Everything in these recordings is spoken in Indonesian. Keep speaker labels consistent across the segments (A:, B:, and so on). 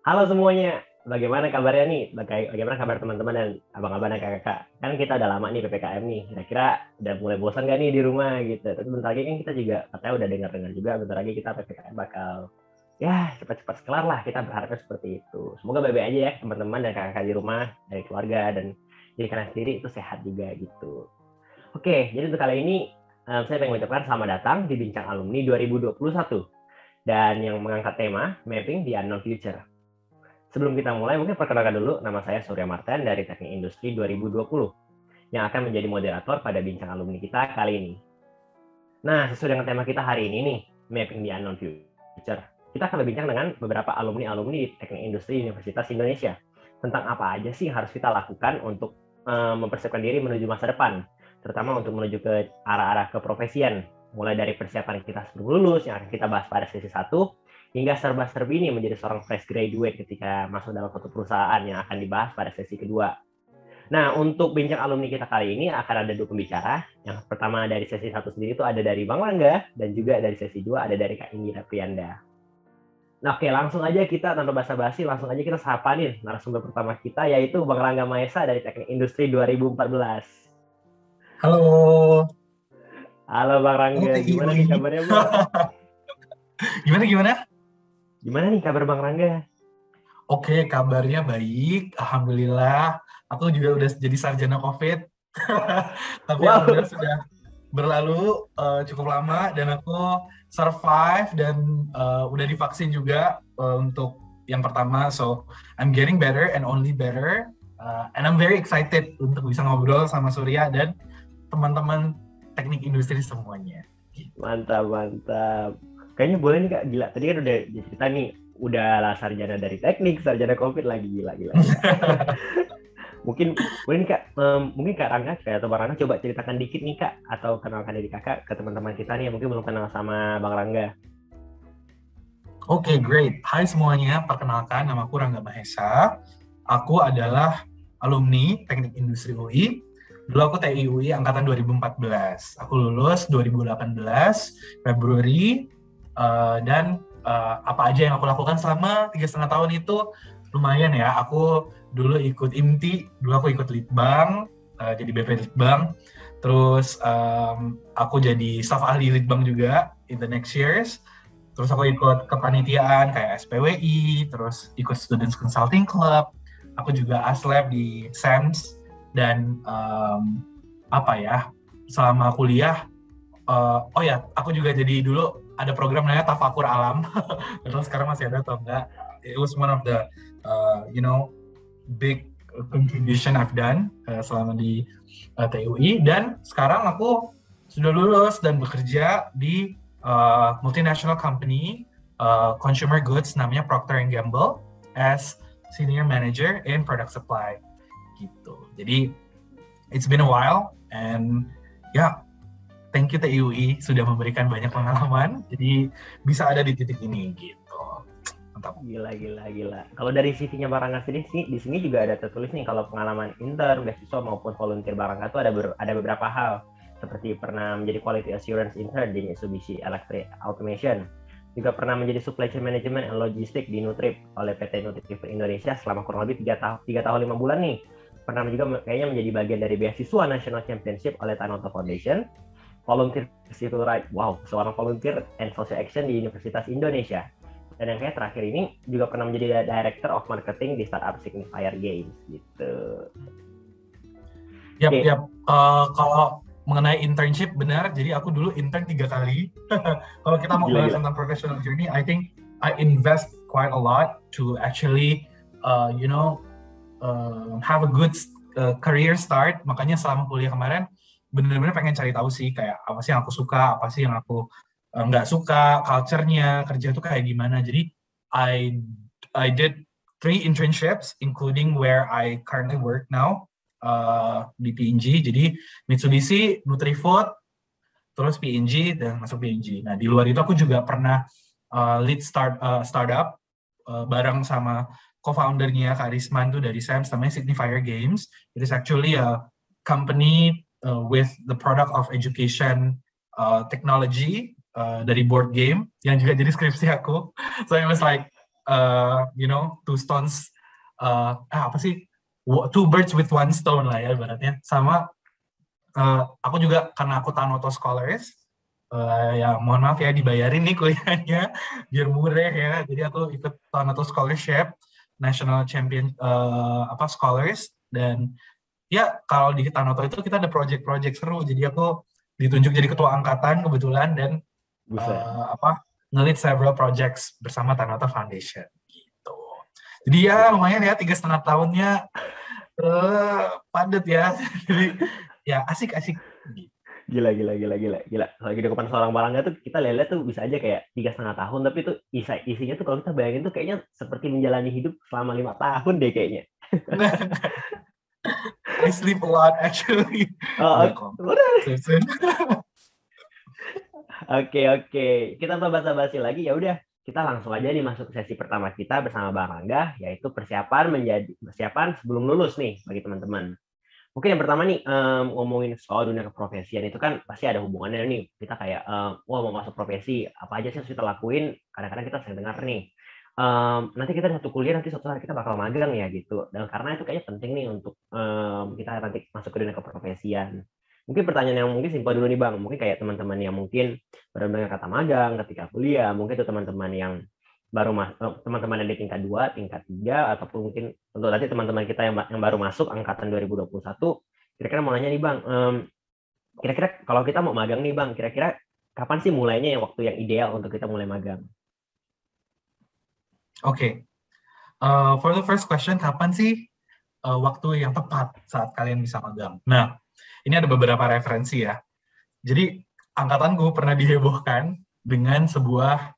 A: Halo semuanya, bagaimana kabarnya nih? Bagaimana kabar teman-teman dan abang-abang dan kakak-kakak? Kan kita udah lama nih PPKM nih, kira-kira udah mulai bosan gak nih di rumah gitu? Tapi bentar lagi kan kita juga katanya udah dengar-dengar juga, bentar lagi kita PPKM bakal ya cepat-cepat kelar lah, kita berharapnya seperti itu. Semoga baik-baik aja ya teman-teman dan kakak-kakak di rumah, dari keluarga, dan diri kalian sendiri itu sehat juga gitu. Oke, jadi untuk kali ini saya pengen mengucapkan selamat datang di Bincang Alumni 2021 dan yang mengangkat tema Mapping the Unknown Future. Sebelum kita mulai, mungkin perkenalkan dulu, nama saya Surya Marten dari Teknik Industri 2020, yang akan menjadi moderator pada bincang alumni kita kali ini. Nah, sesuai dengan tema kita hari ini nih, Mapping the Unknown Future, kita akan berbincang dengan beberapa alumni-alumni di Teknik Industri Universitas Indonesia, tentang apa aja sih harus kita lakukan untuk mempersiapkan diri menuju masa depan, terutama untuk menuju ke arah-arah keprofesian, mulai dari persiapan kita sebelum lulus, yang akan kita bahas pada sesi 1, hingga serba-serbi ini menjadi seorang fresh graduate ketika masuk dalam suatu perusahaan yang akan dibahas pada sesi kedua. Nah, untuk bincang alumni kita kali ini akan ada 2 pembicara. Yang pertama dari sesi 1 sendiri itu ada dari Bang Rangga, dan juga dari sesi 2 ada dari Kak Indira Priyanda. Nah, oke, langsung aja kita tanpa basa-basi, langsung aja kita sapa nih narasumber pertama kita, yaitu Bang Rangga Mahesa dari Teknik Industri 2014.
B: Halo.
A: Halo Bang Rangga, gimana nih kabarnya Bang?
B: Gimana?
A: Gimana nih kabar Bang Rangga?
B: Oke, kabarnya baik. Alhamdulillah. Aku juga udah jadi sarjana COVID. Tapi
A: Wow.
B: alhamdulillah sudah berlalu cukup lama dan aku survive dan udah divaksin juga untuk yang pertama. So, I'm getting better and only better. And I'm very excited untuk bisa ngobrol sama Surya dan teman-teman teknik industri semuanya.
A: Mantap, mantap. Kayaknya boleh nih Kak, gila. Tadi kan udah cerita nih, udah lah sarjana dari teknik, sarjana COVID lagi, gila. Mungkin Kak, mungkin Kak Rangga atau Bang Rangga coba ceritakan dikit nih Kak, atau kenalkan diri Kakak ke teman-teman kita nih yang mungkin belum kenal sama Bang Rangga.
B: Oke, great. Hai semuanya, perkenalkan nama aku Rangga Mahesa. Aku adalah alumni Teknik Industri UI. Dulu aku TI UI angkatan 2014. Aku lulus 2018 Februari dan apa aja yang aku lakukan selama 3,5 tahun itu lumayan ya. Aku dulu ikut IMTI, dulu aku ikut Litbang, jadi BP Litbang. Terus aku jadi staf ahli Litbang juga in the next years. Terus aku ikut kepanitiaan kayak SPWI, terus ikut Students Consulting Club. Aku juga aslab di SEMS dan selama kuliah, aku juga jadi dulu ada program namanya Tafakur Alam. Terus sekarang masih ada atau enggak? It was one of the big contribution I've done selama di TUI, dan sekarang aku sudah lulus dan bekerja di multinational company consumer goods namanya Procter & Gamble as senior manager in product supply gitu. Jadi it's been a while and thank you TUI sudah memberikan banyak pengalaman jadi bisa ada di titik ini gitu. Mantap.
A: Gila. Kalau dari CV-nya Bang Rangga sendiri sih, di sini juga ada tertulis nih kalau pengalaman intern, beasiswa maupun volunteer Bang Rangga itu ada beberapa hal. Seperti pernah menjadi Quality Assurance Intern di Mitsubishi Electric Automation, juga pernah menjadi Supply Chain Management and Logistics di Nutrip oleh PT Nutrip Indonesia selama kurang lebih 3 tahun 5 bulan nih. Pernah juga kayaknya menjadi bagian dari beasiswa National Championship oleh Tanoto Foundation, volunteer civil right, seorang volunteer and social action di Universitas Indonesia. Dan yang kayak terakhir ini juga pernah menjadi Director of Marketing di startup Signifier Games gitu.
B: Yap. Kalau mengenai internship benar, jadi aku dulu intern 3 kali. Kalau kita mau bahas tentang professional journey, I think I invest quite a lot to actually have a good career start. Makanya selama kuliah kemarin benar-benar pengen cari tahu sih kayak apa sih yang aku suka, apa sih yang aku nggak suka, culture-nya, kerja tuh kayak gimana. Jadi I did 3 internships including where I currently work now di P&G. Jadi Mitsubishi, Nutrifood, terus P&G dan masuk P&G. Nah, di luar itu aku juga pernah lead startup bareng sama co-foundernya Kak Risman tuh dari SEMS, namanya Signifier Games. It is actually a company with the product of education technology dari board game yang juga jadi skripsi aku. So it was like two stones, apa sih, two birds with one stone lah ya ibaratnya. Sama aku juga karena aku Tanoto Scholars, ya mohon maaf ya dibayarin nih kuliahnya biar murah ya. Jadi aku ikut Tanoto Scholarship, National Champion Scholars, dan ya kalau di Tanoto itu kita ada project-project seru. Jadi aku ditunjuk jadi ketua angkatan kebetulan dan nge-lead several projects bersama Tanoto Foundation gitu. Jadi ya lumayan ya 3,5 tahunnya padat ya. Jadi ya asik-asik.
A: Gila. Kalau kehidupan seorang Balangga tuh kita lihat tuh bisa aja kayak 3,5 tahun, tapi tuh isinya tuh kalau kita bayangin tuh kayaknya seperti menjalani hidup selama 5 tahun deh kayaknya.
B: I sleep a lot actually.
A: Oke. Kita basa-basi lagi, ya udah. Kita langsung aja nih masuk sesi pertama kita bersama Bang Rangga, yaitu persiapan sebelum lulus nih bagi teman-teman. Mungkin yang pertama nih, ngomongin soal dunia keprofesian itu kan pasti ada hubungannya nih. Kita kayak, mau masuk profesi, apa aja sih harus kita lakuin? Kadang-kadang kita sering dengar nih, nanti kita satu kuliah, nanti suatu hari kita bakal magang ya gitu. Dan karena itu kayaknya penting nih untuk kita nanti masuk ke dunia keprofesian. Mungkin pertanyaan yang mungkin simpel dulu nih Bang. Mungkin kayak teman-teman yang mungkin baru dengar kata magang ketika kuliah, mungkin itu teman-teman yang baru teman-teman yang di tingkat 2, tingkat 3, ataupun mungkin untuk nanti teman-teman kita yang baru masuk angkatan 2021, kira-kira mau nanya nih Bang, kira-kira kalau kita mau magang nih Bang, kira-kira kapan sih mulainya yang waktu yang ideal untuk kita mulai magang?
B: Oke. For the first question, kapan sih waktu yang tepat saat kalian bisa magang? Nah, ini ada beberapa referensi ya. Jadi, angkatan gue pernah dihebohkan dengan sebuah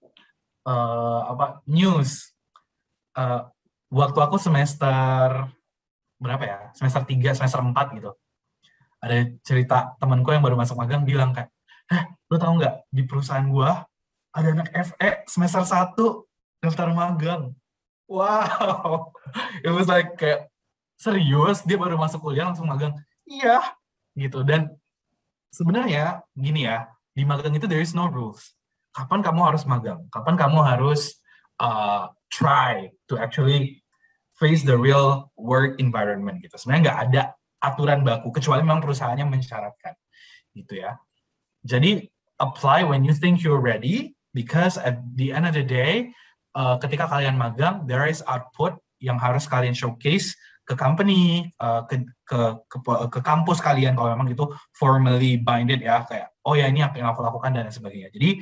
B: news. Waktu aku semester berapa ya? Semester 3, semester 4 gitu. Ada cerita temanku yang baru masuk magang bilang kayak, lu tahu nggak, di perusahaan gue ada anak FE semester 1 daftar magang. Wow. It was like kayak, serius? Dia baru masuk kuliah langsung magang? Iya. Gitu. Dan sebenarnya gini ya, di magang itu there is no rules. Kapan kamu harus magang? Kapan kamu harus try to actually face the real work environment gitu. Sebenarnya nggak ada aturan baku, kecuali memang perusahaannya mensyaratkan. Gitu ya. Jadi, apply when you think you're ready, because at the end of the day, ketika kalian magang, there is output yang harus kalian showcase ke company, ke kampus kalian, kalau memang itu formally binded ya, kayak, oh ya ini yang aku lakukan dan sebagainya. Jadi,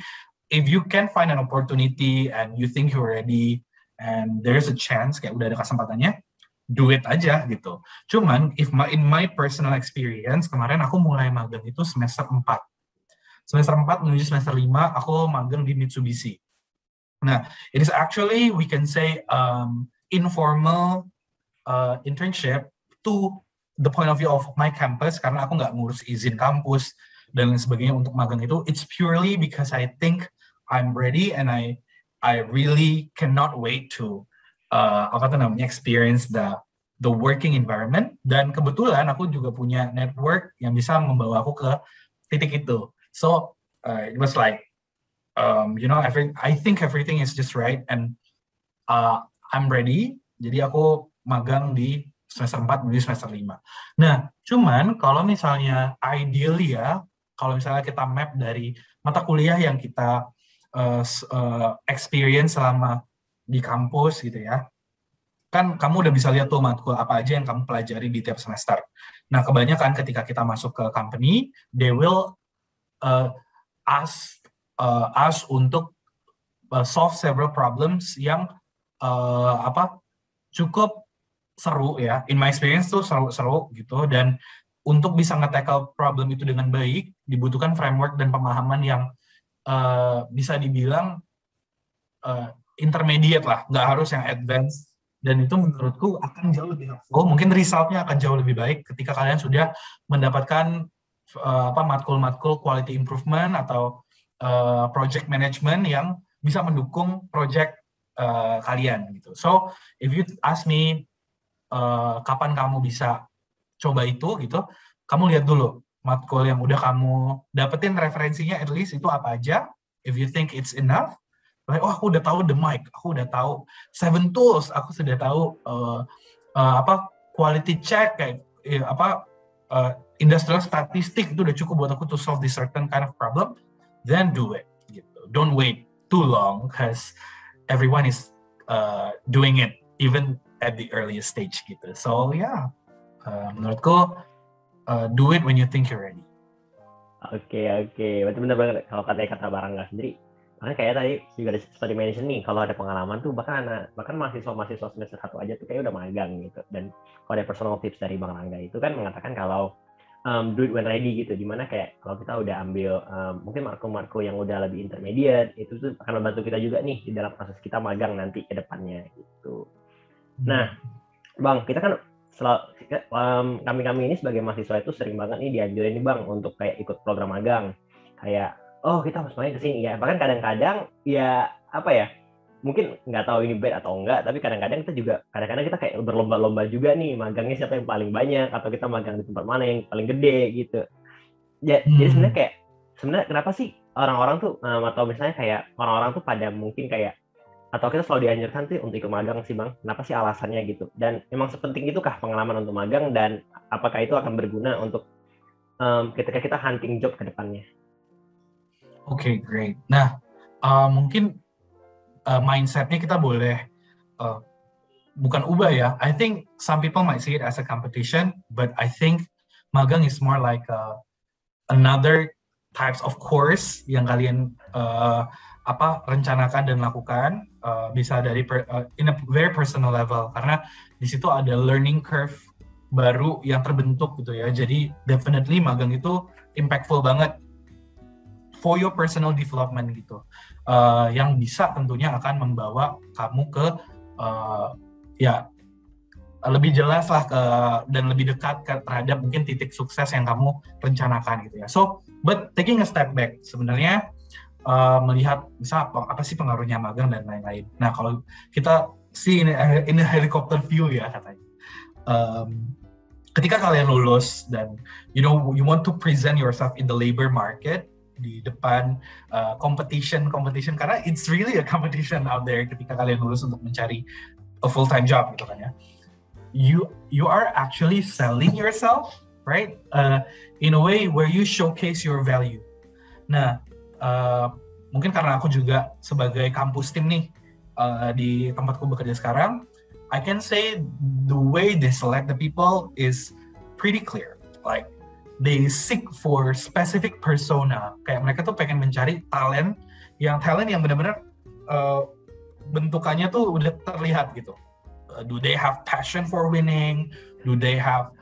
B: if you can find an opportunity and you think you're ready, and there's a chance, kayak udah ada kesempatannya, do it aja gitu. Cuman, in my personal experience, kemarin aku mulai magang itu semester 4. Semester 4 menuju semester 5, aku magang di Mitsubishi. Nah, it is actually, we can say, informal internship to the point of view of my campus, karena aku nggak ngurus izin kampus dan lain sebagainya untuk magang itu. It's purely because I think I'm ready and I really cannot wait to experience the working environment. Dan kebetulan aku juga punya network yang bisa membawa aku ke titik itu. So it was like, I think everything is just right and I'm ready. Jadi aku magang di semester 4 menuju semester 5. Nah, cuman kalau misalnya ideally ya, kalau misalnya kita map dari mata kuliah yang kita experience selama di kampus gitu ya, kan kamu udah bisa lihat tuh matkul apa aja yang kamu pelajari di tiap semester. Nah, kebanyakan ketika kita masuk ke company, they will ask us untuk solve several problems yang cukup seru ya. In my experience tuh seru gitu, dan untuk bisa nge-tackle problem itu dengan baik dibutuhkan framework dan pemahaman yang bisa dibilang intermediate lah, nggak harus yang advance. Dan itu menurutku akan jauh lebih helpful. Mungkin resultnya akan jauh lebih baik ketika kalian sudah mendapatkan matkul-matkul quality improvement atau project management yang bisa mendukung project kalian gitu. So if you ask me kapan kamu bisa coba itu gitu, kamu lihat dulu matkul yang udah kamu dapetin referensinya, at least itu apa aja. If you think it's enough, like aku udah tahu the mic, aku udah tahu 7 tools, aku sudah tahu quality check kayak industrial statistik itu udah cukup buat aku to solve this certain kind of problem, then do it gitu. Don't wait too long because everyone is doing it even at the earliest stage gitu. So menurutku do it when you think you're ready.
A: Oke. Berarti benar banget kalau kata Barangga sendiri. Makanya kayak tadi juga ada seperti mention nih, kalau ada pengalaman tuh bahkan mahasiswa semester 1 aja tuh kayak udah magang gitu. Dan kalau ada personal tips dari Bang Rangga itu kan mengatakan kalau do it when ready gitu. Dimana kayak kalau kita udah ambil mungkin marko yang udah lebih intermediate, itu tuh akan membantu kita juga nih di dalam proses kita magang nanti ke depannya gitu. Nah, Bang, kita kan kami ini sebagai mahasiswa itu sering banget nih dianjurin nih Bang untuk kayak ikut program magang. Kayak, kita harus main ke sini ya. Bahkan kadang-kadang ya mungkin nggak tahu ini bad atau enggak, tapi kadang-kadang kita kayak berlomba-lomba juga nih magangnya siapa yang paling banyak, atau kita magang di tempat mana yang paling gede gitu. Jadi sebenarnya kenapa sih orang-orang tuh atau misalnya kayak orang-orang tuh pada mungkin kayak, atau kita selalu dianjurkan tuh untuk ikut magang sih Bang? Kenapa sih alasannya gitu? Dan memang sepenting itukah pengalaman untuk magang, dan apakah itu akan berguna untuk ketika kita hunting job ke depannya?
B: Okay, great. Nah, mungkin mindsetnya kita boleh bukan ubah ya. I think some people might see it as a competition, but I think magang is more like another types of course yang kalian rencanakan dan lakukan, bisa dari in a very personal level, karena di situ ada learning curve baru yang terbentuk gitu ya. Jadi definitely magang itu impactful banget for your personal development gitu, yang bisa tentunya akan membawa kamu ke lebih jelas lah dan lebih dekat terhadap mungkin titik sukses yang kamu rencanakan gitu ya. So, but taking a step back, sebenarnya melihat misal apa sih pengaruhnya magang dan lain-lain. Nah, kalau kita see in a helicopter view ya katanya, ketika kalian lulus dan you want to present yourself in the labor market di depan competition, karena it's really a competition out there ketika kalian lulus untuk mencari a full-time job gitu kan ya. You are actually selling yourself, right? In a way where you showcase your value. Nah, mungkin karena aku juga sebagai kampus tim nih di tempatku bekerja sekarang, I can say the way they select the people is pretty clear. Like they seek for specific persona. Kayak mereka tuh pengen mencari talent yang benar-benar bentukannya tuh udah terlihat gitu. Do they have passion for winning? Do they have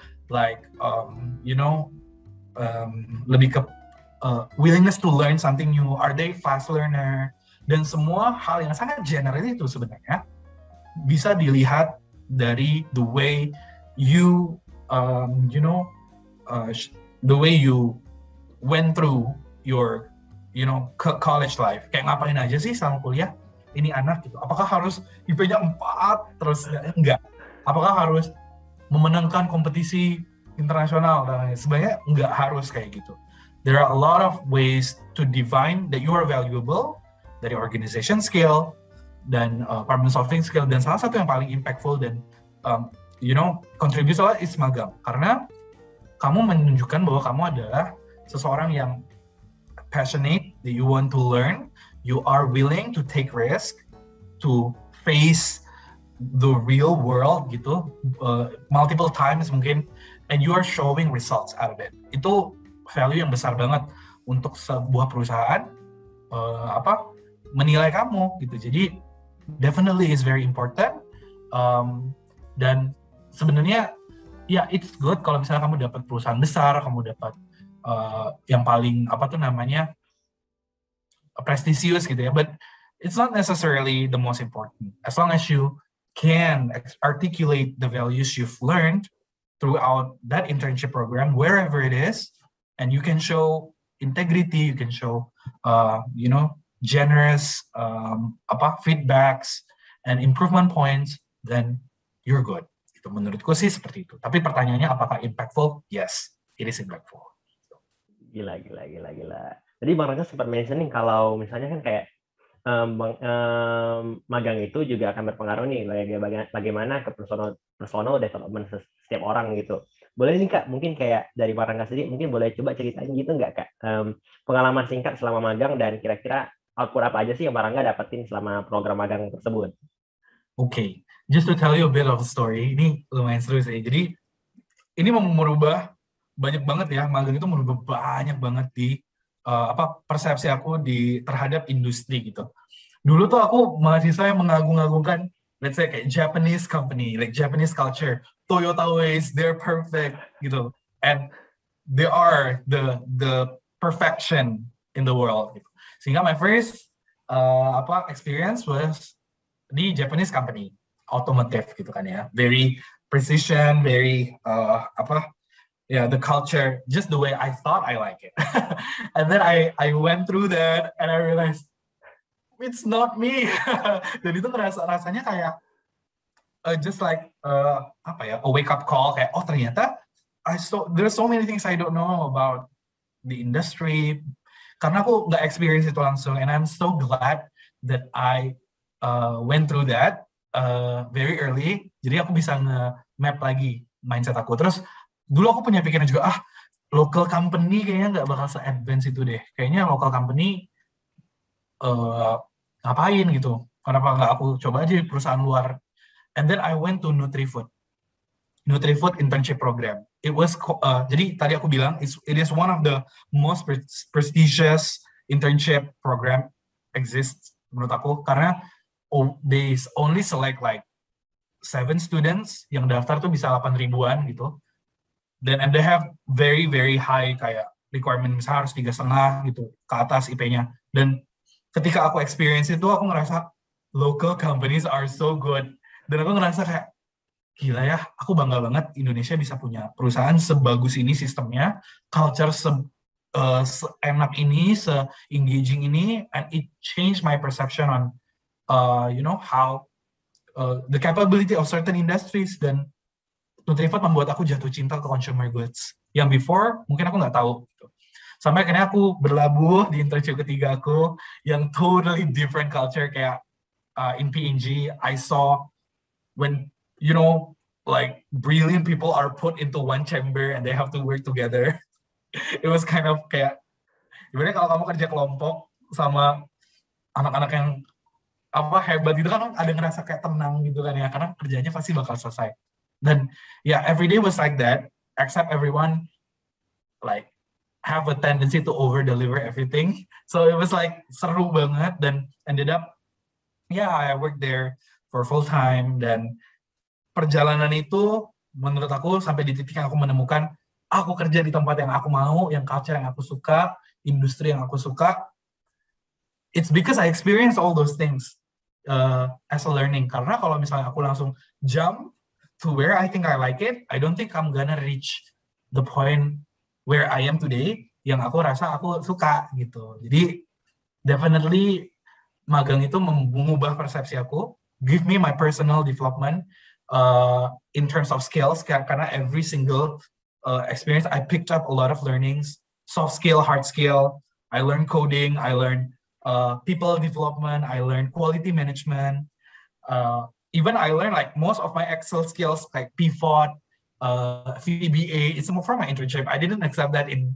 B: lebih ke willingness to learn something new? Are they fast learner? Dan semua hal yang sangat general itu sebenarnya bisa dilihat dari the way you the way you went through your college life. Kayak ngapain aja sih selama kuliah ini anak gitu. Apakah harus IP-nya 4 terus enggak? Apakah harus memenangkan kompetisi internasional dan lain-lain? Sebenarnya enggak harus kayak gitu. There are a lot of ways to define that you are valuable, dari organization skill dan problem solving skill, dan salah satu yang paling impactful dan contribute a lot is magang, karena kamu menunjukkan bahwa kamu adalah seseorang yang passionate, that you want to learn, you are willing to take risk, to face the real world gitu, multiple times mungkin, and you are showing results out of it. Itu value yang besar banget untuk sebuah perusahaan menilai kamu gitu. Jadi definitely is very important, dan sebenarnya it's good kalau misalnya kamu dapat perusahaan besar, kamu dapat yang paling prestisius gitu ya, but it's not necessarily the most important. As long as you can articulate the values you've learned throughout that internship program, wherever it is, and you can show integrity, you can show generous feedbacks and improvement points, then you're good. Itu menurutku sih seperti itu. Tapi pertanyaannya apakah impactful? Yes, it is impactful.
A: Gila. Tadi Bang Rangga sempat mention nih kalau misalnya kan kayak magang itu juga akan berpengaruh nih bagaimana ke personal development setiap orang gitu. Boleh nih Kak, mungkin kayak dari Marangga sendiri, mungkin boleh coba ceritain gitu nggak Kak? Pengalaman singkat selama magang dan kira-kira output apa aja sih yang Marangga dapetin selama program magang tersebut?
B: Okay, just to tell you a bit of a story, ini lumayan seru sih. Jadi ini mau merubah banyak banget ya, magang itu merubah banyak banget di persepsi aku terhadap industri gitu. Dulu tuh aku mahasiswa yang mengagung-agungkan, let's say kayak Japanese company, like Japanese culture, Toyota Ways, they're perfect gitu, and they are the perfection in the world. Gitu. Sehingga my first experience was di Japanese company, automotive gitu kan ya, very precision, very the culture, just the way I thought I like it. And then I went through that and I realized it's not me. Dan itu rasanya kayak just like a wake up call, kayak oh ternyata there's so many things I don't know about the industry karena aku nggak experience itu langsung, and I'm so glad that I went through that very early, jadi aku bisa nge-map lagi mindset aku. Terus dulu aku punya pikiran juga, local company kayaknya nggak bakal se-advance itu deh, kayaknya local company ngapain gitu, kenapa nggak aku coba aja di perusahaan luar. And then I went to Nutrifood internship program. It was jadi tadi aku bilang it is one of the most prestigious internship program exists menurut aku, karena they only select like 7 students, yang daftar tuh bisa 8 ribuan gitu. And they have very very high kayak requirement, misalnya harus 3,5 gitu ke atas IP-nya. Dan ketika aku experience itu, aku ngerasa local companies are so good. Dan aku ngerasa kayak gila ya, aku bangga banget Indonesia bisa punya perusahaan sebagus ini sistemnya, culture seenak ini, se-engaging ini, and it changed my perception on how the capability of certain industries. Dan Nutrifood membuat aku jatuh cinta ke consumer goods yang before mungkin aku nggak tahu gitu. Sampai akhirnya aku berlabuh di internship ketiga aku yang totally different culture, kayak in P&G I saw when like brilliant people are put into one chamber and they have to work together. It was kind of kayak gimana kalau kamu kerja kelompok sama anak-anak yang hebat gitu kan, ada ngerasa kayak tenang gitu kan ya, karena kerjanya pasti bakal selesai. Dan every day was like that, except everyone like have a tendency to over deliver everything. So it was like seru banget, dan ended up I worked there for full time. Dan perjalanan itu menurut aku sampai di titik yang aku menemukan aku kerja di tempat yang aku mau, yang culture yang aku suka, industri yang aku suka. It's because I experienced all those things as a learning. Karena kalau misalnya aku langsung jump to where I think I like it, I don't think I'm gonna reach the point where I am today yang aku rasa aku suka gitu. Jadi definitely magang itu mengubah persepsi aku, give me my personal development in terms of skills, karena every single experience I picked up a lot of learnings, soft skill, hard skill. I learned coding, I learned people development, I learned quality management, even I learned like most of my Excel skills like pivot, VBA. It's more from my internship. I didn't accept that in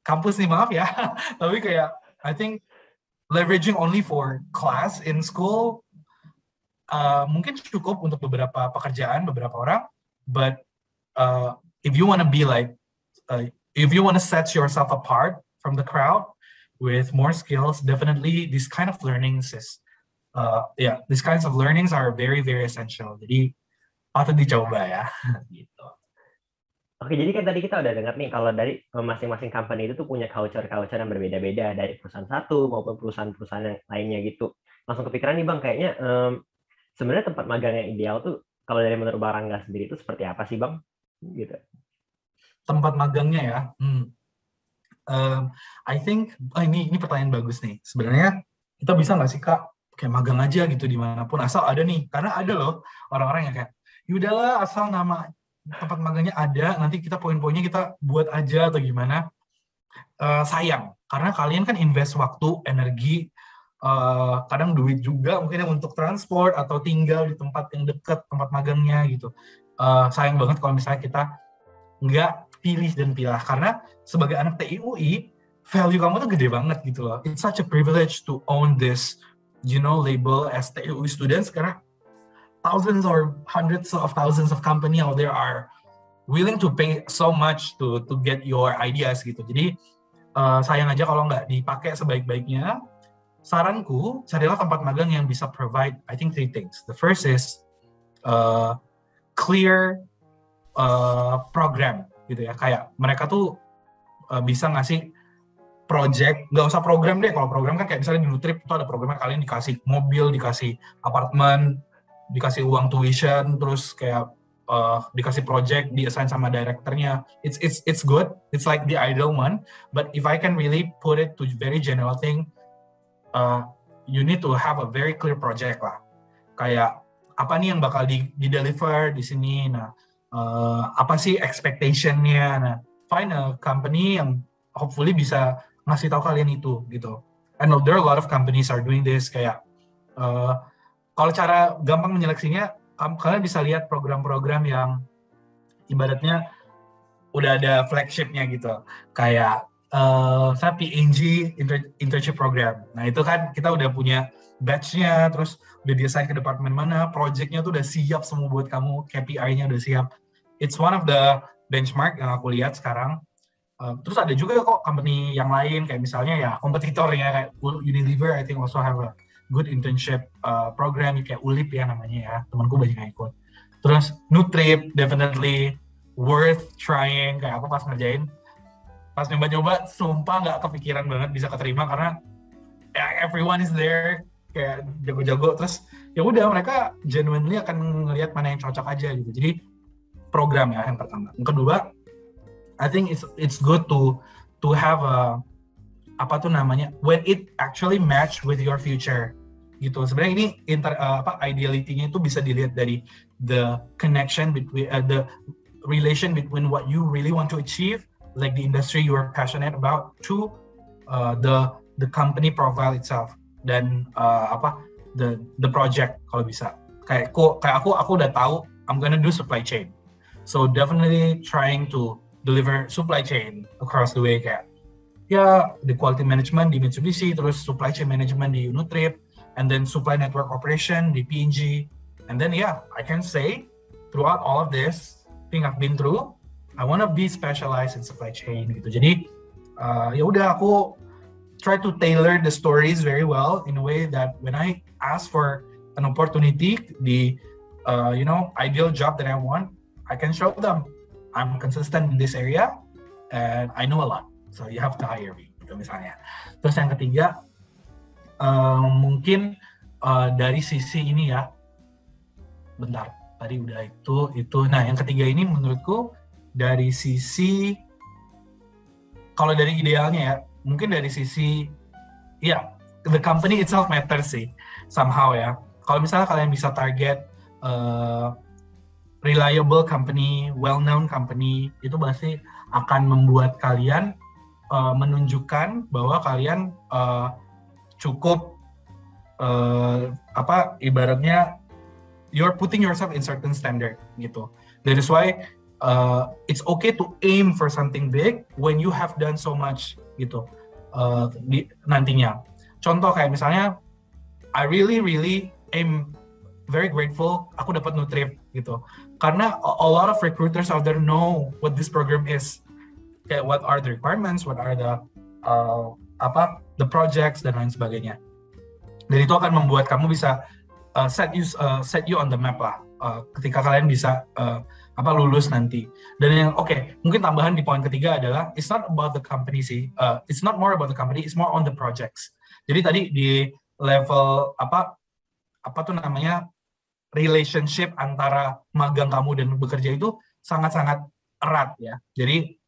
B: kampus nih, maaf ya. Tapi kayak I think leveraging only for class in school mungkin cukup untuk beberapa pekerjaan, beberapa orang. But if you want to be like, if you want to set yourself apart from the crowd with more skills, definitely this kind of learnings is these kinds of learnings are very very essential. Jadi patut dicoba ya. Gitu.
A: Oke, jadi kan tadi kita udah dengar nih kalau dari masing-masing company itu tuh punya culture yang berbeda-beda dari perusahaan satu maupun perusahaan-perusahaan yang lainnya gitu. Langsung kepikiran nih Bang, kayaknya sebenarnya tempat magang yang ideal tuh kalau dari menurut Bang Rangga sendiri itu seperti apa sih Bang? Gitu.
B: Tempat magangnya ya. I think ini pertanyaan bagus nih. Sebenarnya kita bisa nggak sih Kak kayak magang aja gitu dimanapun asal ada nih, karena ada loh orang-orang yang kayak yaudahlah asal nama tempat magangnya ada, nanti kita poin-poinnya kita buat aja atau gimana. Sayang, karena kalian kan invest waktu, energi, kadang duit juga mungkin yang untuk transport atau tinggal di tempat yang dekat tempat magangnya gitu. Sayang banget kalau misalnya kita nggak pilih dan pilah, karena sebagai anak TIUI value kamu tuh gede banget gitu loh. It's such a privilege to own this, label as TIUI students, karena thousands or hundreds of thousands of company out there are willing to pay so much to get your ideas gitu. Jadi sayang aja kalau nggak dipakai sebaik-baiknya. Saranku, carilah tempat magang yang bisa provide, I think, 3 things. The first is clear program gitu ya. Kayak mereka tuh bisa ngasih project, nggak usah program deh. Kalau program kan kayak misalnya di Nutrip itu ada programnya, kalian dikasih mobil, dikasih apartemen, dikasih uang tuition, terus kayak dikasih project, di-assign sama directornya. It's good. It's like the ideal one. But if I can really put it to very general thing, you need to have a very clear project lah. Kayak apa nih yang bakal di-deliver di sini. Nah, apa sih expectation-nya. Nah, find a company yang hopefully bisa ngasih tahu kalian itu gitu. And there are a lot of companies are doing this. Kayak kalau cara gampang menyeleksinya, kalian bisa lihat program-program yang ibaratnya udah ada flagship-nya gitu. Kayak saya PNG internship program. Nah itu kan kita udah punya batch-nya, terus udah di-assign ke departemen mana, project-nya tuh udah siap semua buat kamu, KPI-nya udah siap. It's one of the benchmark yang aku lihat sekarang. Terus ada juga kok company yang lain, kayak misalnya ya kompetitor ya, kayak Unilever I think also have a good internship program, kayak ULIP ya namanya ya, temanku banyak yang ikut. Terus Nutrip definitely worth trying, kayak aku pas ngerjain, pas nyoba-nyoba, sumpah nggak kepikiran banget bisa keterima karena ya, everyone is there, kayak jago-jago, terus ya udah mereka genuinely akan ngelihat mana yang cocok aja gitu. Jadi program ya yang pertama. Yang kedua, I think it's good to have a when it actually match with your future gitu. Sebenarnya ini ideality-nya itu bisa dilihat dari the connection between the relation between what you really want to achieve, like the industry you are passionate about, to the company profile itself, dan the project kalau bisa. Kayak aku udah tahu I'm gonna do supply chain, so definitely trying to deliver supply chain across the way, kayak ya the quality management di Mitsubishi, terus supply chain management di Nutrip, and then supply network operation di P&G, and then I can say throughout all of this thing I've been through, I want to be specialized in supply chain gitu. Jadi ya udah, aku try to tailor the stories very well in a way that when I ask for an opportunity, the ideal job that I want, I can show them I'm consistent in this area and I know a lot, so you have to hire me gitu misalnya. Terus yang ketiga, mungkin dari sisi ini ya, bentar, tadi udah itu. Nah yang ketiga ini menurutku dari sisi, kalau dari idealnya ya, mungkin dari sisi the company itself matters sih somehow ya. Kalau misalnya kalian bisa target reliable company, well-known company, itu pasti akan membuat kalian menunjukkan bahwa kalian cukup ibaratnya you're putting yourself in certain standard gitu. That is why it's okay to aim for something big when you have done so much gitu nantinya. Contoh kayak misalnya, I really am very grateful aku dapat Nutrip gitu, karena a lot of recruiters out there know what this program is, kayak what are the requirements, what are the the projects dan lain sebagainya. Dan itu akan membuat kamu bisa set you on the map lah ketika kalian bisa lulus nanti. Dan yang mungkin tambahan di poin ketiga adalah it's not about the company sih, it's not more about the company, it's more on the projects. Jadi tadi di level relationship antara magang kamu dan bekerja itu sangat-sangat erat ya. Jadi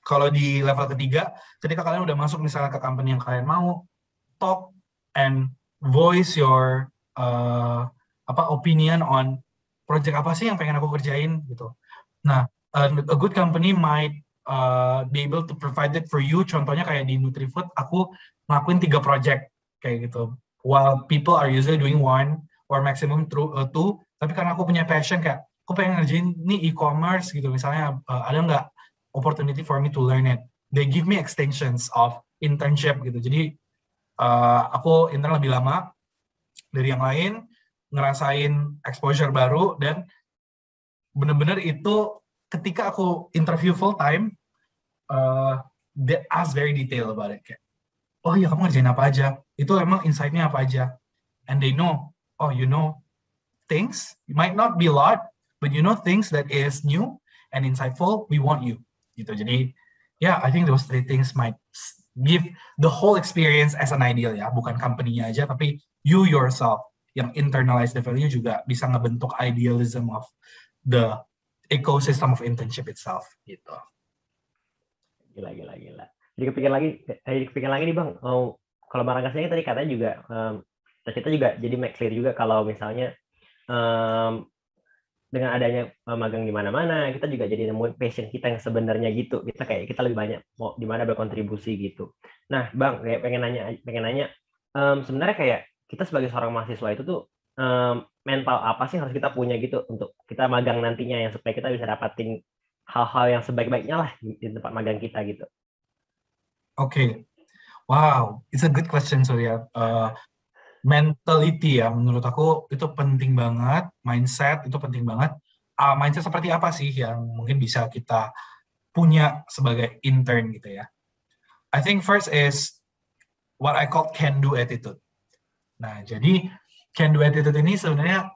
B: kalau di level ketiga, ketika kalian udah masuk misalnya ke company yang kalian mau, talk and voice your opinion on project apa sih yang pengen aku kerjain gitu. Nah, a good company might be able to provide it for you. Contohnya kayak di Nutrifood, aku ngelakuin 3 project kayak gitu. While people are usually doing one or maximum two, tapi karena aku punya passion kayak aku pengen ngerjain nih e-commerce gitu misalnya, ada nggak opportunity for me to learn it? They give me extensions of internship gitu. Jadi aku intern lebih lama dari yang lain, ngerasain exposure baru, dan bener-bener itu ketika aku interview full time, they ask very detail about it. Kayak, oh iya kamu ngerjain apa aja? Itu emang insight-nya apa aja? And they know, oh you know things, it might not be a lot, but you know things that is new and insightful, we want you. Gitu. Jadi, yeah, I think those three things might give the whole experience as an ideal ya, bukan company-nya aja, tapi you yourself yang internalize the value juga bisa ngebentuk idealism of the ecosystem of internship itself gitu.
A: Gila. Jadi kepikiran lagi nih Bang. Oh, kalau Bang Ranggasnya tadi katanya juga kita juga jadi make clear juga kalau misalnya dengan adanya magang di mana-mana, kita juga jadi nemuin passion kita yang sebenarnya gitu. Kita lebih banyak mau di mana berkontribusi gitu. Nah, Bang, kayak pengen nanya sebenarnya kayak kita sebagai seorang mahasiswa itu tuh mental apa sih harus kita punya gitu untuk kita magang nantinya yang supaya kita bisa dapatin hal-hal yang sebaik-baiknya lah di tempat magang kita gitu.
B: Okay. Wow, it's a good question Surya. Mentality ya, menurut aku itu penting banget. Mindset itu penting banget. Mindset seperti apa sih yang mungkin bisa kita punya sebagai intern gitu ya? I think first is what I call can-do attitude. Nah, jadi can-do attitude ini sebenarnya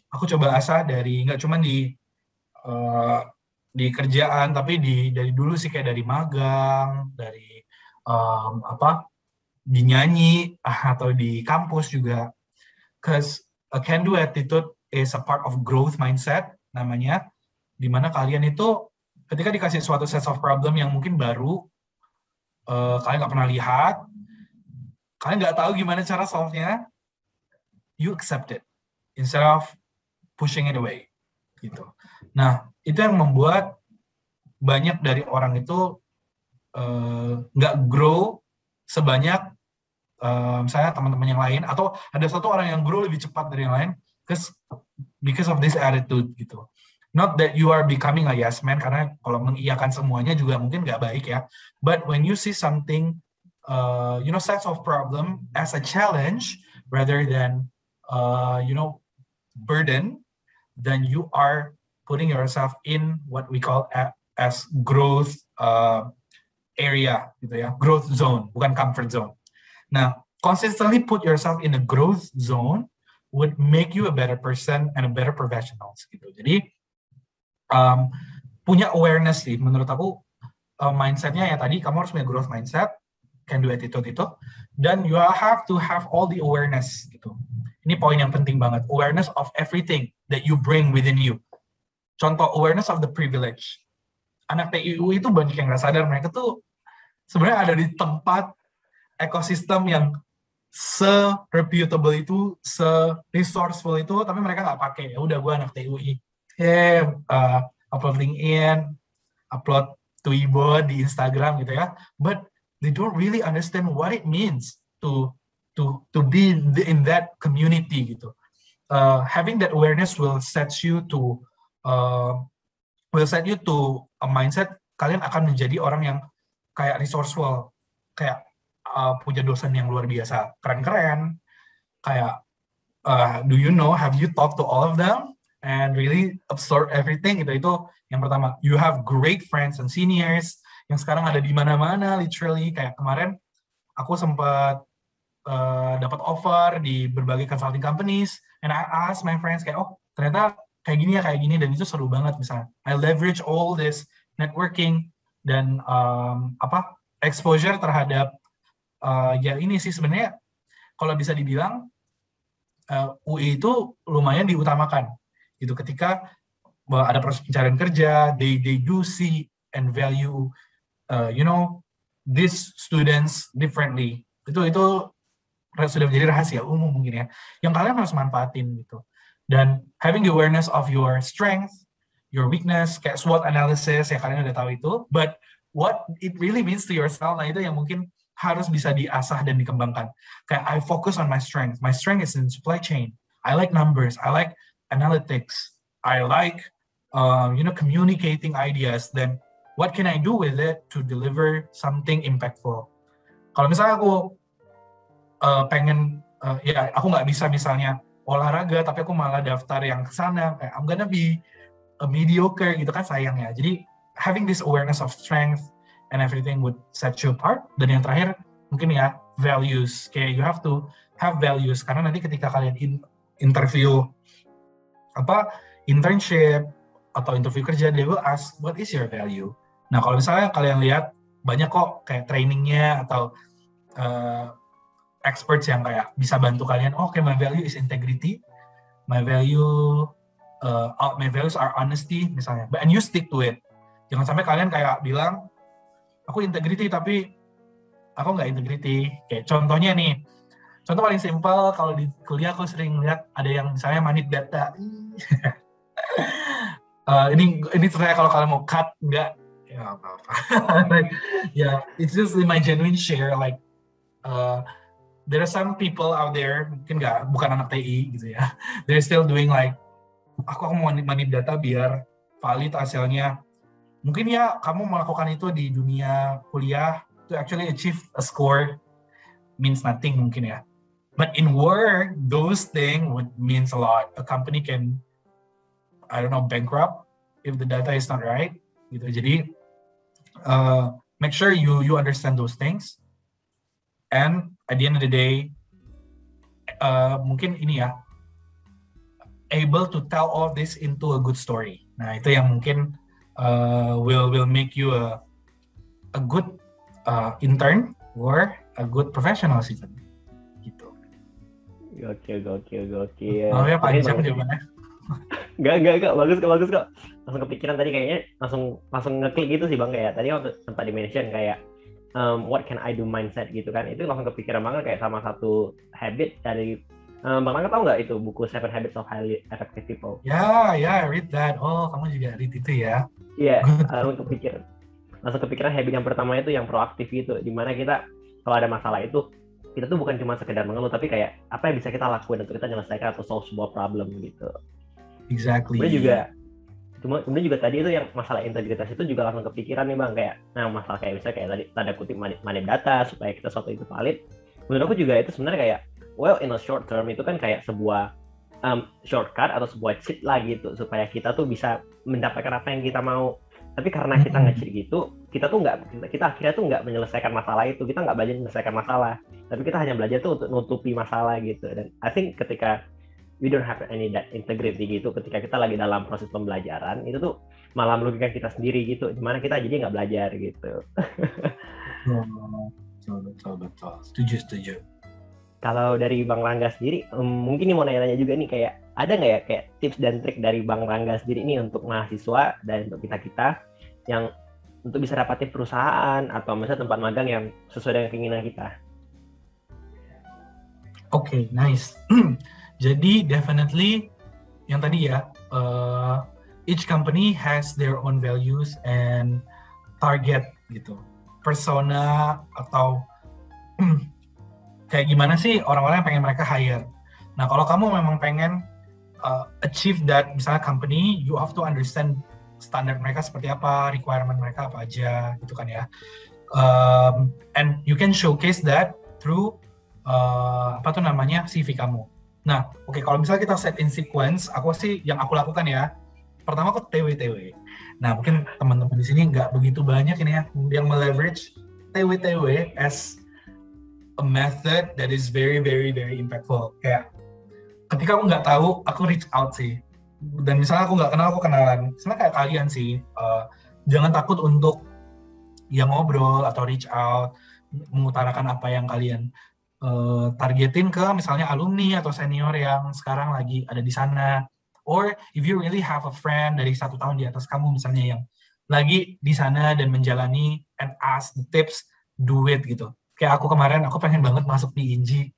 B: aku coba asah dari nggak cuma di kerjaan, tapi dari dulu sih kayak dari magang, dari di nyanyi atau di kampus juga. Because a can-do attitude is a part of growth mindset namanya, dimana kalian itu ketika dikasih suatu set of problem yang mungkin baru, kalian nggak pernah lihat, kalian nggak tahu gimana cara solve-nya, you accept it instead of pushing it away gitu. Nah, itu yang membuat banyak dari orang itu nggak grow sebanyak misalnya teman-teman yang lain, atau ada satu orang yang grow lebih cepat dari yang lain because of this attitude gitu. Not that you are becoming a yes man, karena kalau mengiyakan semuanya juga mungkin nggak baik ya. But when you see something, sets of problem as a challenge rather than burden, then you are putting yourself in what we call as growth area gitu ya, growth zone, bukan comfort zone. Nah, consistently put yourself in a growth zone would make you a better person and a better professional gitu. Jadi punya awareness sih, menurut aku mindsetnya ya tadi kamu harus punya growth mindset, can do attitude itu, dan you have to have all the awareness gitu. Ini poin yang penting banget, awareness of everything that you bring within you. Contoh, awareness of the privilege. Anak TIU itu banyak yang nggak sadar mereka tuh sebenarnya ada di tempat ekosistem yang se-reputable itu, se-resourceful itu, tapi mereka nggak pakai. Ya udah, gue anak TUI. Upload LinkedIn, upload Twibo di Instagram gitu ya. But they don't really understand what it means to be in that community gitu. Having that awareness will set you to a mindset kalian akan menjadi orang yang kayak resourceful, kayak punya dosen yang luar biasa, keren-keren, kayak have you talked to all of them and really absorb everything, itu yang pertama. You have great friends and seniors yang sekarang ada di mana-mana, literally. Kayak kemarin aku sempat dapat offer di berbagai consulting companies, and I asked my friends kayak, oh ternyata kayak gini, dan itu seru banget. Misalnya I leverage all this networking dan exposure terhadap ya ini sih sebenarnya kalau bisa dibilang UI itu lumayan diutamakan gitu ketika ada proses pencarian kerja. They do see and value these students differently. Itu sudah menjadi rahasia umum mungkin ya, yang kalian harus manfaatin gitu. Dan having the awareness of your strength, your weakness, kayak SWOT analysis yang kalian udah tahu itu, but what it really means to yourself, nah itu yang mungkin harus bisa diasah dan dikembangkan. Kayak I focus on my strength. My strength is in supply chain. I like numbers. I like analytics. I like communicating ideas. Then what can I do with it to deliver something impactful? Kalau misalnya aku pengen aku nggak bisa misalnya olahraga tapi aku malah daftar yang kesana, kayak I'm gonna be a mediocre gitu kan, sayang ya. Jadi having this awareness of strength and everything would set you apart. Dan yang terakhir mungkin ya values, kayak you have to have values, karena nanti ketika kalian interview internship atau interview kerja, they will ask what is your value. Nah kalau misalnya kalian lihat banyak kok kayak trainingnya atau experts yang kayak bisa bantu kalian, okay, my value is integrity, my values are honesty misalnya, and you stick to it. Jangan sampai kalian kayak bilang aku integrity tapi aku nggak integrity. Kayak contohnya nih, contoh paling simpel, kalau di kuliah aku sering lihat ada yang misalnya manip data. Ini ternyata kalau kalian mau cut nggak, ya apa-apa. Like, yeah, it's just my genuine share. Like there are some people out there, mungkin bukan anak TI gitu ya, they're still doing like aku mau manip data biar valid hasilnya. Mungkin ya kamu melakukan itu di dunia kuliah to actually achieve a score means nothing mungkin ya. But in work, those things would means a lot. A company can, I don't know, bankrupt if the data is not right. Gitu. Jadi make sure you understand those things. And at the end of the day, mungkin ini ya, able to tell all this into a good story. Nah itu yang mungkin will make you a good intern or a good professional even. Gitu.
A: Gokil.
B: Oh ya panjang jawabannya.
A: Enggak, bagus kok. Langsung kepikiran tadi, kayaknya langsung ngeklik gitu sih Bang, kayak tadi waktu sempat di-mention kayak what can I do mindset gitu kan, itu langsung kepikiran banget kayak sama satu habit dari Bang Rangga, tahu nggak itu buku Seven Habits of Highly Effective People?
B: Ya, I read that. Oh, kamu juga read itu ya?
A: Iya, langsung kepikiran habit yang pertama itu yang proaktif gitu, dimana kita kalau ada masalah itu kita tuh bukan cuma sekedar mengeluh, tapi kayak apa yang bisa kita lakuin untuk kita menyelesaikan atau solve sebuah problem gitu.
B: Exactly.
A: Kemudian juga tadi itu yang masalah integritas itu juga langsung kepikiran nih Bang, kayak masalah kayak misalnya kayak tadi tanda kutip manip data supaya kita suatu itu valid. Menurut aku juga itu sebenarnya kayak in a short term itu kan kayak sebuah shortcut atau sebuah cheat lah gitu supaya kita tuh bisa mendapatkan apa yang kita mau. Tapi karena kita nge-cheat gitu, kita akhirnya tuh nggak menyelesaikan masalah itu, kita nggak belajar menyelesaikan masalah, tapi kita hanya belajar tuh untuk nutupi masalah gitu. Dan I think ketika we don't have any that integrity gitu, ketika kita lagi dalam proses pembelajaran, itu tuh malah merugikan kita sendiri gitu, dimana kita jadi nggak belajar gitu.
B: Betul. Setuju.
A: Kalau dari Bang Rangga sendiri, mungkin nih mau nanya-nanya juga nih, kayak ada nggak ya kayak tips dan trik dari Bang Rangga sendiri nih untuk mahasiswa dan untuk kita yang untuk bisa dapatin perusahaan atau misalnya tempat magang yang sesuai dengan keinginan kita?
B: Okay, nice. Jadi definitely yang tadi ya, each company has their own values and target gitu, persona atau kayak gimana sih orang-orang yang pengen mereka hire. Nah kalau kamu memang pengen achieve that, misalnya company, you have to understand standar mereka seperti apa, requirement mereka apa aja gitu kan ya. And you can showcase that through CV kamu. Nah, oke, kalau misalnya kita set in sequence, yang aku lakukan ya, pertama aku TW. Nah, mungkin teman-teman di sini nggak begitu banyak ini ya, yang meleverage TW as a method that is very, very, very impactful. Kayak, ketika aku nggak tahu, aku reach out sih. Dan misalnya aku nggak kenal, aku kenalan. Misalnya kayak kalian sih, jangan takut untuk yang ngobrol atau reach out, mengutarakan apa yang kalian targetin ke misalnya alumni atau senior yang sekarang lagi ada di sana, or if you really have a friend dari 1 tahun di atas kamu misalnya yang lagi di sana dan menjalani and ask the tips, do it gitu. Kayak aku kemarin, aku pengen banget masuk di Inji,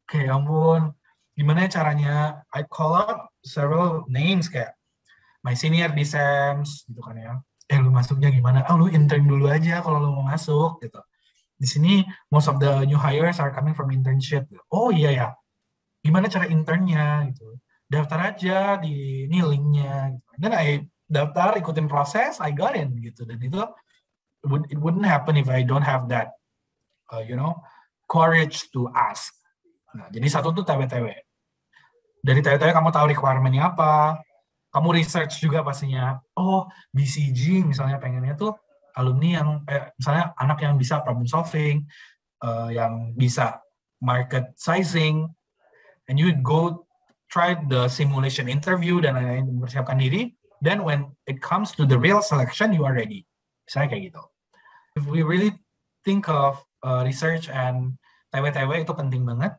B: kayak ampun gimana caranya, I call out several names kayak my senior di SEMS gitu kan ya, lu masuknya gimana? Lu intern dulu aja kalau lu mau masuk gitu. di sini most of the new hires are coming from internship. Oh iya ya, gimana cara internnya gitu. Daftar aja di ini linknya. Gitu. Dan I daftar, ikutin proses, I got in gitu. Dan itu it wouldn't happen if I don't have that, courage to ask. Nah, jadi satu tuh TW-TW. Dari TW-TW kamu tahu requirement-nya apa, kamu research juga pastinya. Oh, BCG misalnya pengennya tuh alumni yang misalnya anak yang bisa problem solving, yang bisa market sizing, and you go try the simulation interview dan lain-lain, mempersiapkan diri. Then when it comes to the real selection, you are ready. Misalnya kayak gitu. If we really think of research and TW-TW itu penting banget.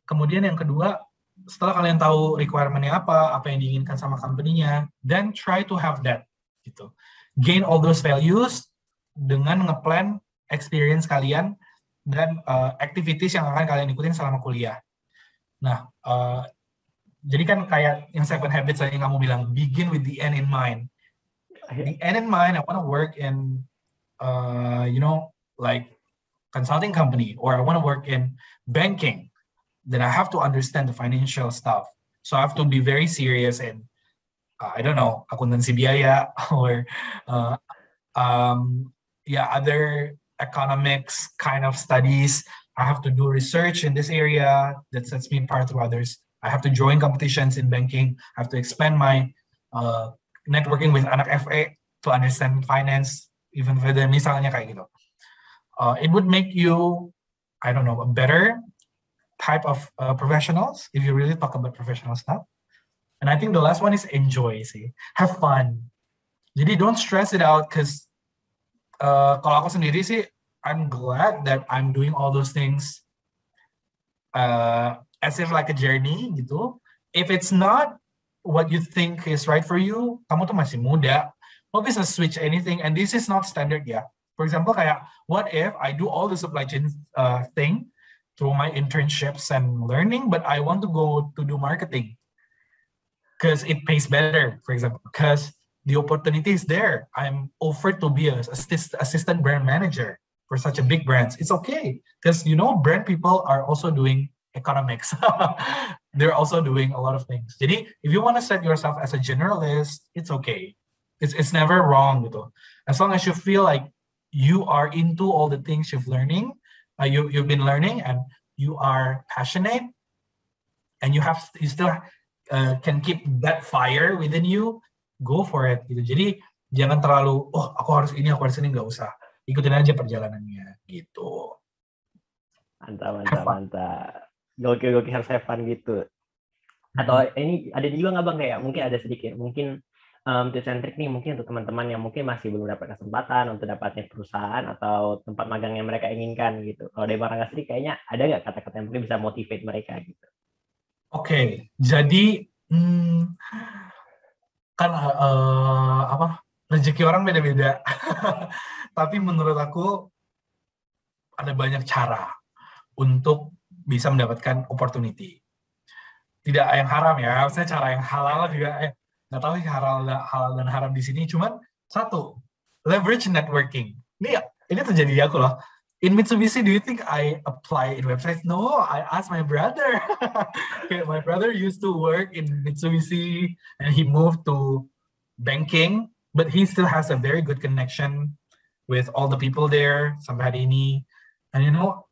B: Kemudian yang kedua, setelah kalian tahu requirement-nya apa yang diinginkan sama company-nya, then try to have that, gitu. Gain all those values dengan ngeplan experience kalian dan activities yang akan kalian ikutin selama kuliah. Nah, jadi kan kayak yang 7 Habits yang kamu bilang, begin with the end in mind. The end in mind, I want to work in, like consulting company, or I want to work in banking. Then I have to understand the financial stuff. So I have to be very serious in, I don't know, akuntansi biaya or other economics kind of studies. I have to do research in this area that sets me apart from others. I have to join competitions in banking. I have to expand my networking with anak FA to understand finance, even further, misalnya kayak gitu. It would make you, I don't know, a better type of professionals if you really talk about professional stuff. And I think the last one is enjoy, sih. Have fun. Jadi don't stress it out, because kalau aku sendiri sih, I'm glad that I'm doing all those things as if like a journey gitu. If it's not what you think is right for you, kamu tuh masih muda, kamu bisa switch anything, and this is not standard ya. For example, kayak, what if I do all the supply chain thing through my internships and learning, but I want to go to do marketing because it pays better, for example, because the opportunity is there. I'm offered to be an assistant brand manager for such a big brands. It's okay, because brand people are also doing economics. They're also doing a lot of things. Jadi, if you want to set yourself as a generalist, it's okay. It's never wrong gitu. As long as you feel like you are into all the things you've been learning, and you are passionate, and you still can keep that fire within you, go for it gitu. Jadi jangan terlalu aku harus ini, nggak usah, ikutin aja perjalanannya gitu.
A: Mantap. Gokil harus have fun gitu. Atau ini ada juga nggak Bang, kayak mungkin ada sedikit mungkin tips and trick nih mungkin untuk teman-teman yang mungkin masih belum dapat kesempatan untuk dapatnya perusahaan atau tempat magang yang mereka inginkan gitu. Kalau dari Bang Rangga kayaknya ada nggak kata-kata yang mungkin bisa motivate mereka gitu?
B: Oke, jadi kan rezeki orang beda-beda. Tapi menurut aku ada banyak cara untuk bisa mendapatkan opportunity. Tidak yang haram ya, maksudnya cara yang halal juga. Nggak tahu sih halal dan haram di sini. Cuman satu, leverage networking. Ini terjadi di aku loh. In Mitsubishi, do you think I apply in websites? No, I asked my brother. My brother used to work in Mitsubishi and he moved to banking, but he still has a very good connection with all the people there sampai hari ini. And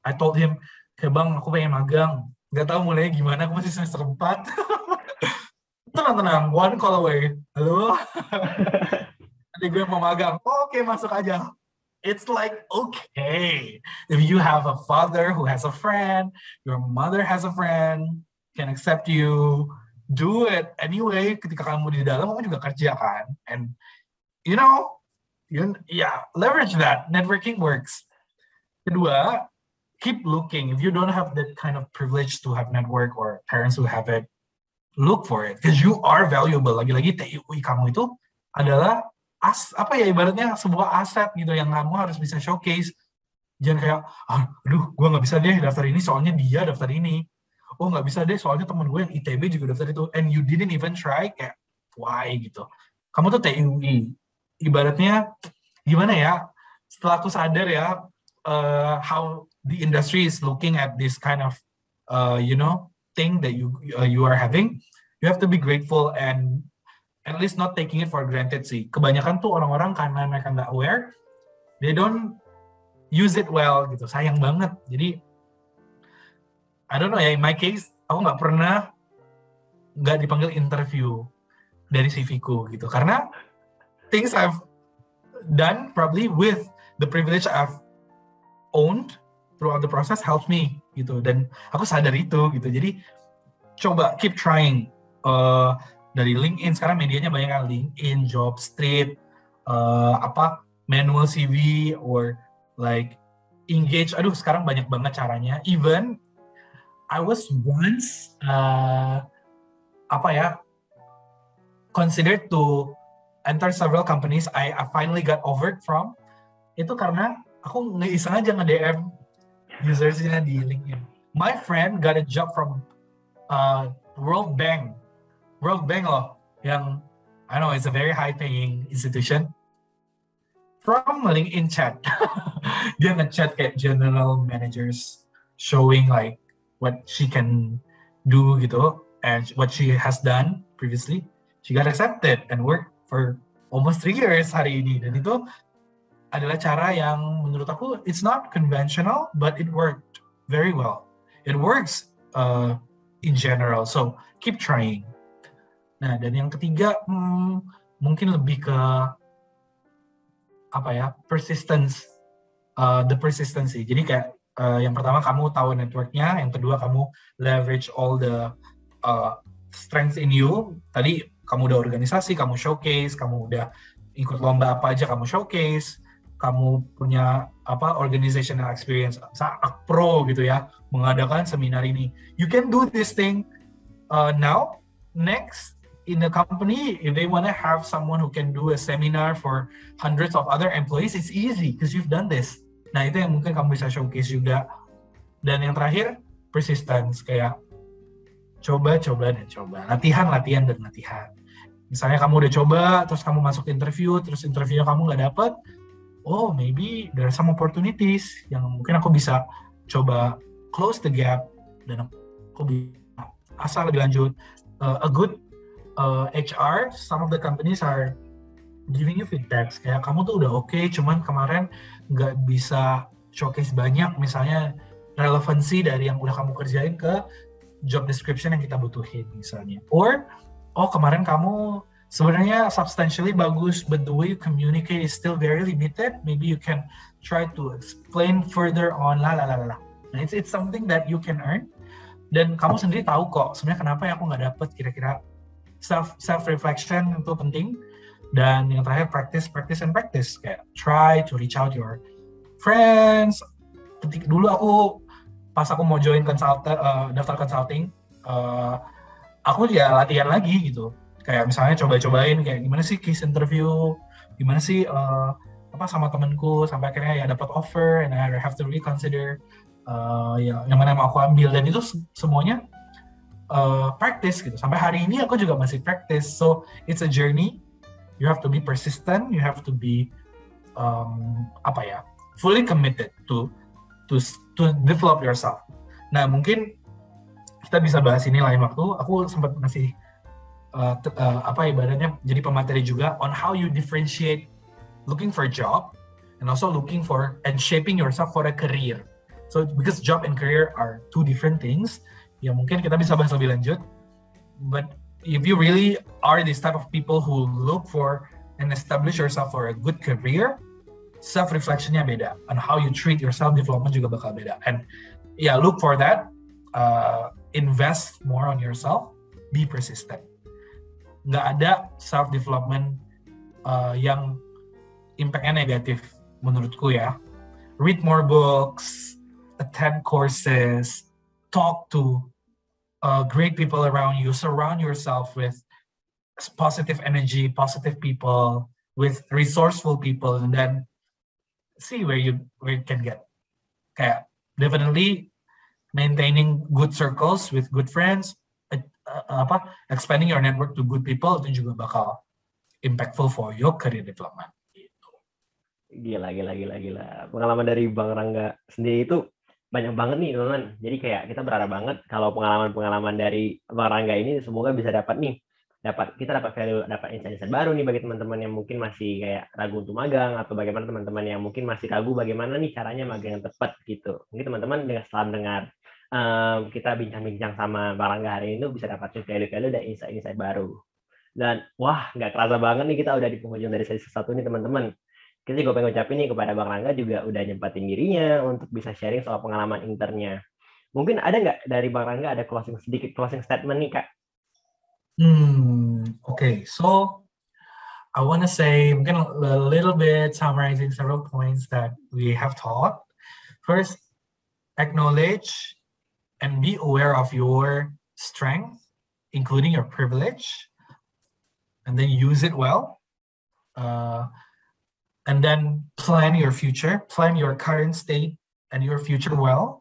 B: I told him, Bang, aku pengen magang. Nggak tahu mulainya gimana, aku masih semester 4. Tenang, one call away. Halo? Nanti gue mau magang. Oke, masuk aja. It's like, okay, if you have a father who has a friend, your mother has a friend, can accept you, do it. Anyway, ketika kamu di dalam, kamu juga kerja kan. And, leverage that. Networking works. Kedua, keep looking. If you don't have that kind of privilege to have network or parents who have it, look for it. Because you are valuable. Lagi-lagi TIUI kamu itu adalah ibaratnya sebuah aset gitu yang kamu harus bisa showcase. Jangan kayak, gue nggak bisa deh daftar ini soalnya dia daftar ini. Oh, nggak bisa deh soalnya temen gue yang ITB juga daftar itu. And you didn't even try, kayak, why gitu. Kamu tuh TIUI. Ibaratnya, gimana ya, setelah aku sadar ya, how the industry is looking at this kind of thing that you are having, you have to be grateful and at least not taking it for granted sih. Kebanyakan tuh orang-orang karena mereka nggak aware, they don't use it well gitu. Sayang banget. Jadi I don't know ya, in my case aku nggak pernah nggak dipanggil interview dari CV-ku gitu. Karena things I've done probably with the privilege I've owned throughout the process helps me gitu. Dan aku sadar itu gitu. Jadi coba keep trying. Dari LinkedIn, sekarang medianya banyak kan, LinkedIn, Jobstreet, manual CV, or like engage. Aduh, sekarang banyak banget caranya. Even I was once considered to enter several companies I finally got offered from. Itu karena aku iseng aja nge-DM usersnya di LinkedIn. My friend got a job from World Bank loh, yang I know it's a very high-paying institution. From LinkedIn chat, dia nge-chat kayak general managers, showing like what she can do gitu, and what she has done previously. She got accepted and worked for almost 3 years hari ini. Dan itu adalah cara yang menurut aku it's not conventional, but it worked very well. It works in general, so keep trying. Nah, dan yang ketiga mungkin lebih ke persistence, the persistency. Jadi kayak yang pertama kamu tahu networknya, yang kedua kamu leverage all the strengths in you. Tadi kamu udah organisasi, kamu showcase, kamu udah ikut lomba apa aja kamu showcase, kamu punya organizational experience, pro gitu ya, mengadakan seminar ini. You can do this thing now, next. In a company, if they want to have someone who can do a seminar for hundreds of other employees, it's easy because you've done this. Nah, itu yang mungkin kamu bisa showcase juga. Dan yang terakhir, persistence. Kayak coba, dan coba. Latihan, dan latihan. Misalnya kamu udah coba, terus kamu masuk interview, terus interviewnya kamu nggak dapet, oh, maybe there are some opportunities yang mungkin aku bisa coba close the gap, dan aku bisa asal lebih lanjut. A good HR, some of the companies are giving you feedbacks kayak kamu tuh udah oke, cuman kemarin nggak bisa showcase banyak misalnya relevansi dari yang udah kamu kerjain ke job description yang kita butuhin misalnya, or kemarin kamu sebenarnya substantially bagus but the way you communicate is still very limited, maybe you can try to explain further on Nah, it's something that you can earn, dan kamu sendiri tahu kok sebenarnya kenapa ya aku nggak dapet. Kira-kira self reflection itu penting. Dan yang terakhir practice kayak try to reach out your friends. Dulu pas aku mau join daftar consulting, aku ya latihan lagi gitu, kayak misalnya cobain kayak gimana sih case interview, gimana sih sama temenku, sampai akhirnya ya dapat offer and I have to reconsider yang mana mau aku ambil, dan itu semuanya practice gitu. Sampai hari ini aku juga masih practice. So it's a journey. You have to be persistent. You have to be fully committed to develop yourself. Nah, mungkin kita bisa bahas ini lain waktu. Aku sempat ngasih ibaratnya jadi pemateri juga on how you differentiate looking for a job and also looking for and shaping yourself for a career. So because job and career are two different things. Ya mungkin kita bisa bahas lebih lanjut, but if you really are this type of people who look for and establish yourself for a good career, self-reflectionnya beda, and how you treat your self-development juga bakal beda. And look for that, invest more on yourself, be persistent. Nggak ada self-development yang impact-nya negatif menurutku ya. Read more books, attend courses, talk to great people around you, surround yourself with positive energy, positive people, with resourceful people, and then see where you can get. Kayak definitely maintaining good circles with good friends, expanding your network to good people, itu juga bakal impactful for your career development.
A: Gila. Pengalaman dari Bang Rangga sendiri itu banyak banget nih, teman-teman. Jadi kayak kita berharap banget kalau pengalaman-pengalaman dari Bang Rangga ini semoga bisa kita dapat value, dapat insight-insight baru nih bagi teman-teman yang mungkin masih kayak ragu untuk magang, atau bagaimana teman-teman yang mungkin masih ragu bagaimana nih caranya magang yang tepat gitu. Mungkin teman-teman setelah dengar kita bincang-bincang sama Bang Rangga hari ini bisa dapat value-value dan insight-insight baru. Dan wah, nggak kerasa banget nih kita udah di penghujung dari sesi 1 nih, teman-teman. Kita juga pengen ucapin nih kepada Bang Rangga juga udah nyempatin dirinya untuk bisa sharing soal pengalaman internnya. Mungkin ada nggak dari Bang Rangga ada sedikit closing statement nih, Kak?
B: Okay. So I want to say mungkin a little bit summarizing several points that we have taught. First, acknowledge and be aware of your strength, including your privilege, and then use it well. And then plan your future, plan your current state and your future well.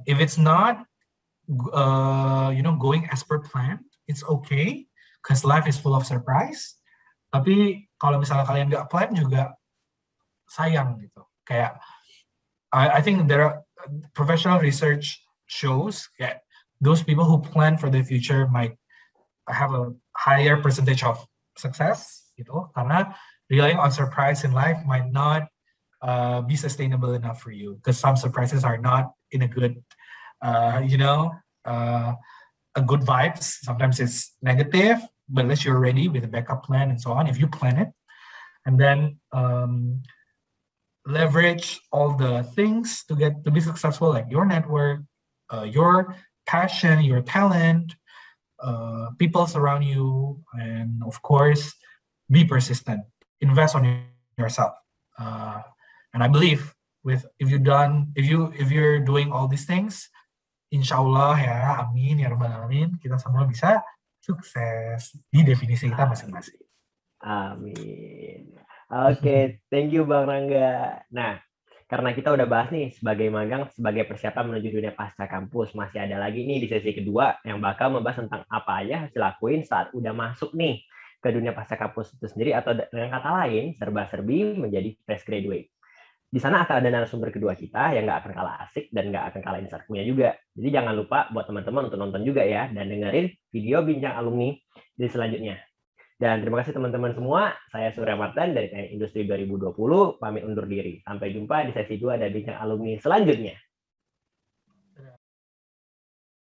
B: If it's not, going as per plan, it's okay, because life is full of surprise. Tapi kalau misalnya kalian nggak plan juga sayang gitu. Kayak I think there are professional research shows that those people who plan for the future might have a higher percentage of success gitu, karena relying on surprise in life might not be sustainable enough for you, because some surprises are not in a good, a good vibes. Sometimes it's negative, but unless you're ready with a backup plan and so on, if you plan it, and then leverage all the things to be successful, like your network, your passion, your talent, people surround you, and of course, be persistent. Invest on yourself, and I believe if you're doing all these things, insyaallah ya, amin ya rabbal alamin, kita semua bisa sukses di definisi kita masing-masing.
A: Amin. Oke, thank you Bang Rangga. Nah, karena kita udah bahas nih sebagai magang, sebagai persiapan menuju dunia pasca kampus, masih ada lagi nih di sesi kedua yang bakal membahas tentang apa aja harus dilakuin saat udah masuk nih ke dunia pasca kampus itu sendiri, atau dengan kata lain serba-serbi menjadi fresh graduate. Di sana akan ada narasumber kedua kita yang nggak akan kalah asik dan nggak akan kalah insightful-nya juga. Jadi jangan lupa buat teman-teman untuk nonton juga ya, dan dengerin video bincang alumni di selanjutnya. Dan terima kasih teman-teman semua. Saya Surya Martan dari Teknik Industri 2020, pamit undur diri. Sampai jumpa di sesi 2 dan bincang alumni selanjutnya.